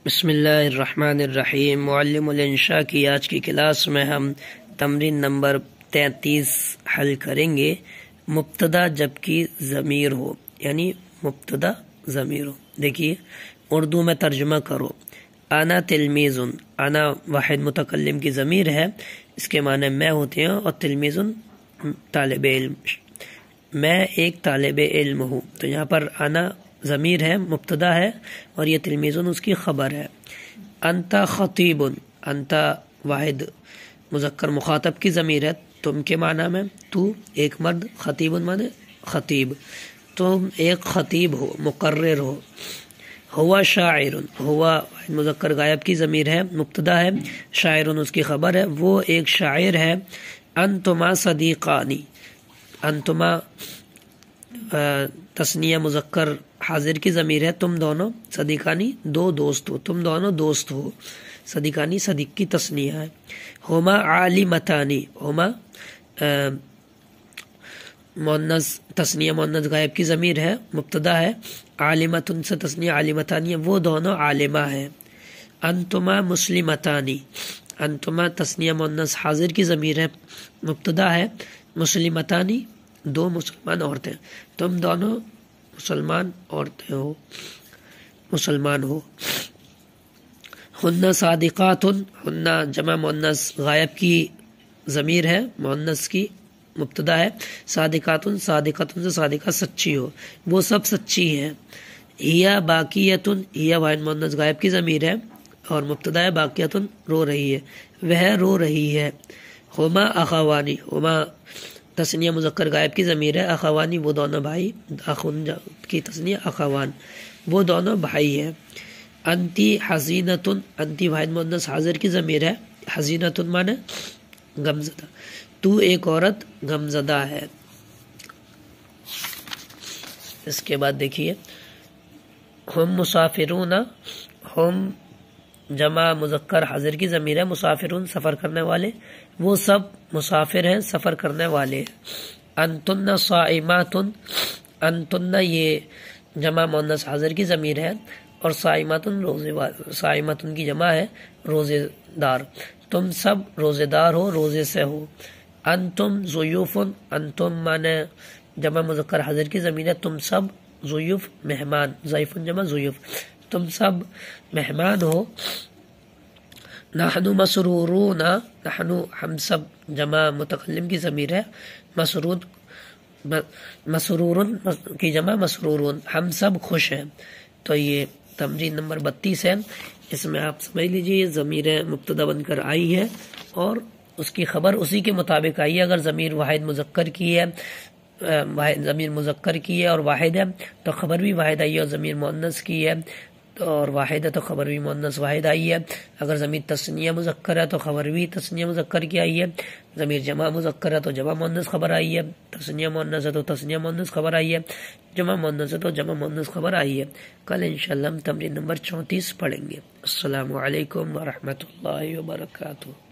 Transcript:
بسم اللہ الرحمن الرحیم۔ معلم الانشاء کی آج کی کلاس میں ہم تمرین نمبر 33 حل کریں گے۔ مبتدا جبکہ ضمیر ہو، یعنی مبتدا ضمیر ہو۔ دیکھیے اردو میں ترجمہ کرو۔ انا تلمیذ، انا واحد متکلم کی ضمیر ہے، اس کے معنی میں ہوتے ہیں، اور تلمیذ طالب علم، میں ایک طالب علم ہوں۔ تو یہاں پر انا ضمیر ہے، مبتدا ہے، اور یہ تلمیذن اس کی خبر ہے۔ انتا خطیب، انتا واحد مذکر مخاطب کی ضمیر ہے، تم کے معنی میں تو ایک مرد، خطیب معنی خطیب، تم ایک خطیب ہو، مقرر ہو۔ ہوا شاعر، ہوا واحد مذکر غائب کی ضمیر ہے، مبتدا ہے، شاعر اس کی خبر ہے، وہ ایک شاعر ہے۔ انتما صدیقانی، انتما تثنیہ مذکر حاضر کی ضمیر ہے، تم دونوں، صدیقانی دو دوست ہو، تم دونوں دوست ہو، صدیقانی صدیق کی تثنیہ ہے۔ ہما عالمتانی، ہما مؤنث تثنیہ مؤنث غائب کی ضمیر ہے، مبتدا ہے، عالمتن سے تثنیہ عالمتانی ہے، وہ دونوں عالمہ ہیں۔ انتما مسلمتانی، انتما تثنیہ مؤنث حاضر کی ضمیر ہے، مبتدا ہے، مسلمتانی دو مسلمان عورتیں، تم دونوں مسلمان عورتیں ہو، مسلمان ہو۔ ہن صادقات، ہن جمع مؤنث غائب کی ضمیر ہے، مؤنث کی مبتدا ہے، صادقات صادقات سے صادقہ سچی ہو، وہ سب سچی ہیں۔ ہیا باقیت، ہیا واحد مؤنث غائب کی ضمیر ہے اور مبتدا ہے، باقیت رو رہی ہے، وہ رو رہی ہے۔ ہما اخوانی، ہما تثنیہ مذکر غائب کی ضمیر ہے، اخوانی وہ دونوں بھائی، اخون کی تثنیہ اخوان، وہ دونوں بھائی ہیں۔ انتی حزینتن، انتی واحد مؤنث حاضر کی ضمیر ہے، حزینتن مانے غمزدہ، تو ایک عورت غمزدہ ہے۔ اس کے بعد دیکھیے ہم مسافرون، ہم جمع مذکر حاضر کی ضمیر ہے، مسافرون سفر کرنے والے، وہ سب مسافر ہیں، سفر کرنے والے ہیں۔ انتن صائمات، انتن یہ جمع مؤنث حاضر کی ضمیر ہے اور صائمات روزے، صائمات کی جمع ہے، روزے دار، تم سب روزے دار ہو، روزے سے ہو۔ انتم ضیوف، انتم مانے جمع مذکر حاضر کی ضمیر ہے، تم سب ضیوف مہمان، ضیف جمع ضیوف، تم سب مہمان ہو۔ نحن مسرورون، نحن ہم سب جمع متکلم کی ضمیر ہے، مسرور مسرورن کی جمع مسرورون، ہم سب خوش ہیں۔ تو یہ تمرین نمبر 32 ہے، اس میں آپ سمجھ لیجیے ضمیر مبتدا بن کر آئی ہے اور اس کی خبر اسی کے مطابق آئی ہے۔ اگر ضمیر واحد مذکر کی ہے، ضمیر مذکر کی ہے اور واحد ہے تو خبر بھی واحد آئی ہے، اور ضمیر مؤنث کی ہے اور واحد ہے تو خبر بھی مؤنث واحد آئی ہے۔ اگر ضمیر تثنیہ مذکر ہے تو خبر بھی تثنیہ مذکر کی آئی ہے، ضمیر جمع مذکر ہے تو جمع مؤنث خبر آئی ہے، تثنیہ مؤنث ہے تو تثنیہ مؤنث خبر آئی ہے، جمع مؤنث ہے تو جمع مؤنث خبر آئی ہے۔ کل انشاءاللہ ہم تمرین نمبر 34 پڑھیں گے۔ السلام علیکم ورحمۃ اللہ وبرکاتہ۔